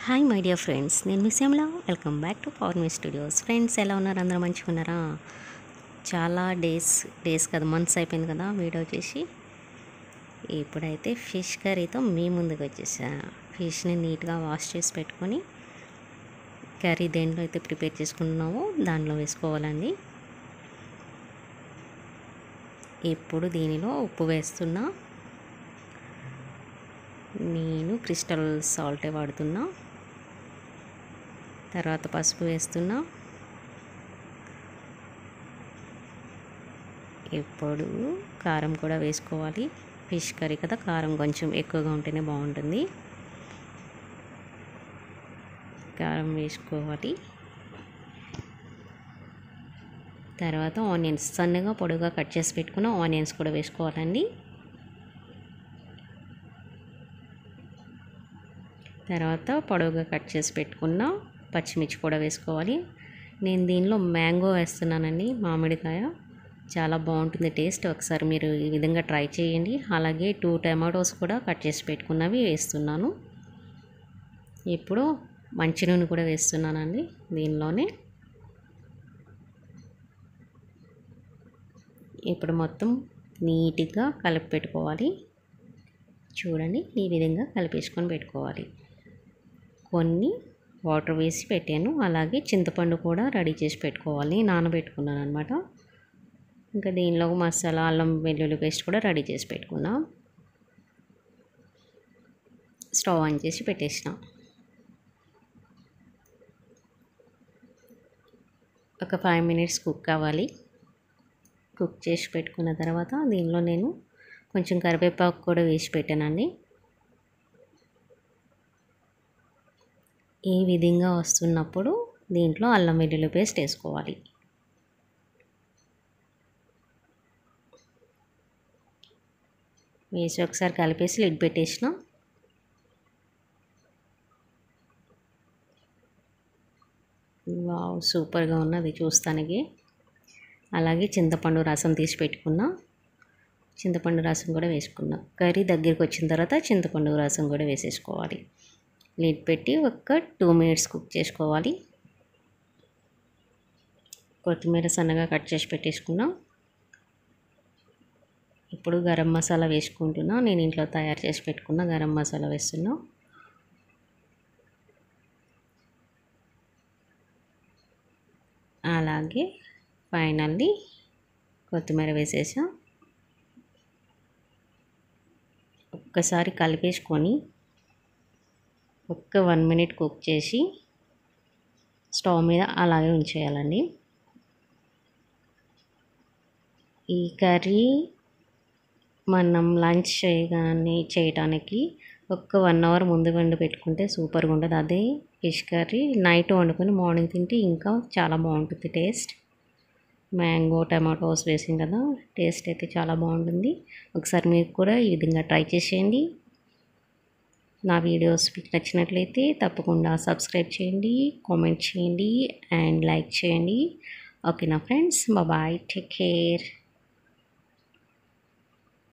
Hi my dear friends, నేను miss Shyamala. Welcome back to power me studios. Friends, ఎలా ఉన్నారు? అందరూ మంచిగా ఉన్నారా? చాలా డేస్ కదా, మంత్స్ అయిపోయింది కదా వీడియో చేసి. ఇప్పుడైతే ఫిష్ కర్రీతో మీ ముందుకు వచ్చేసా. ఫిష్ని నీట్గా వాష్ చేసి పెట్టుకొని కర్రీ దేంట్లో అయితే ప్రిపేర్ చేసుకుంటున్నామో దానిలో వేసుకోవాలండి. ఇప్పుడు దీనిలో ఉప్పు వేస్తున్నా. నేను క్రిస్టల్ సాల్టే వాడుతున్నా. తర్వాత పసుపు వేస్తున్నా. ఇప్పుడు కారం కూడా వేసుకోవాలి. ఫిష్ కర్రీ కదా, కారం కొంచెం ఎక్కువగా ఉంటేనే బాగుంటుంది. కారం వేసుకోవాలి. తర్వాత ఆనియన్స్, సన్నగా పొడుగా కట్ చేసి పెట్టుకున్న ఆనియన్స్ కూడా వేసుకోవాలండి. తర్వాత పొడవుగా కట్ చేసి పెట్టుకున్న పచ్చిమిర్చి కూడా వేసుకోవాలి. నేను దీనిలో మ్యాంగో వేస్తున్నానండి, మామిడికాయ. చాలా బాగుంటుంది టేస్ట్. ఒకసారి మీరు ఈ విధంగా ట్రై చేయండి. అలాగే 2 టమాటోస్ కూడా కట్ చేసి పెట్టుకున్నవి వేస్తున్నాను. ఇప్పుడు మంచి నూనె కూడా వేస్తున్నానండి దీనిలోనే. ఇప్పుడు మొత్తం నీట్గా కలిపి పెట్టుకోవాలి. చూడండి, ఈ విధంగా కలిపేసుకొని పెట్టుకోవాలి. కొన్ని వాటర్ వేసి పెట్టాను. అలాగే చింతపండు కూడా రెడీ చేసి పెట్టుకోవాలి, నానబెట్టుకున్నాను అనమాట. ఇంకా దీనిలో మసాలా, అల్లం వెల్లుల్లి పేస్ట్ కూడా రెడీ చేసి పెట్టుకున్నా. స్టవ్ ఆన్ చేసి పెట్టేసిన. ఒక 5 మినిట్స్ కుక్ అవ్వాలి. కుక్ చేసి పెట్టుకున్న తర్వాత దీనిలో నేను కొంచెం కరివేపాకు కూడా వేసి పెట్టానండి. ఈ విధంగా వస్తున్నప్పుడు దీంట్లో అల్లం వెల్లుల్లి పేస్ట్ వేసుకోవాలి. వేసి ఒకసారి కలిపేసి లిడ్ పెట్టేసిన. వావ్, సూపర్గా ఉన్నది చూస్తానికి. అలాగే చింతపండు రసం తీసి పెట్టుకున్నా. చింతపండు రసం కూడా వేసుకున్నా. కర్రీ దగ్గరికి వచ్చిన తర్వాత చింతపండు రసం కూడా వేసేసుకోవాలి. లిడ్ పెట్టి ఒక 2 మినిట్స్ కుక్ చేసుకోవాలి. కొత్తిమీర సన్నగా కట్ చేసి పెట్టేసుకున్నా. ఇప్పుడు గరం మసాలా వేసుకుంటున్నా. నేను ఇంట్లో తయారు చేసి పెట్టుకున్న గరం మసాలా వేస్తున్నా. అలాగే ఫైనల్లీ కొత్తిమీర వేసేసా. ఒక్కసారి కలిపేసుకొని ఒక్క 1 మినిట్ కుక్ చేసి స్టవ్ మీద అలాగే ఉంచేయాలండి. ఈ కర్రీ మనం లంచ్ చేయడానికి ఒక 1 అవర్ ముందు వండి పెట్టుకుంటే సూపర్గా ఉంటుంది. అదే ఫిష్ కర్రీ నైట్ వండుకొని మార్నింగ్ తింటే ఇంకా చాలా బాగుంటుంది టేస్ట్. మ్యాంగో, టమాటోస్ వేసింది కదా, టేస్ట్ అయితే చాలా బాగుంటుంది. ఒకసారి మీరు కూడా ఈ విధంగా ట్రై చేసేయండి. నా వీడియోస్ మీకు నచ్చినట్లయితే తప్పకుండా సబ్స్క్రైబ్ చేయండి, కామెంట్ చేయండి అండ్ లైక్ చేయండి. ఓకేనా ఫ్రెండ్స్, బాయ్, టేక్ కేర్.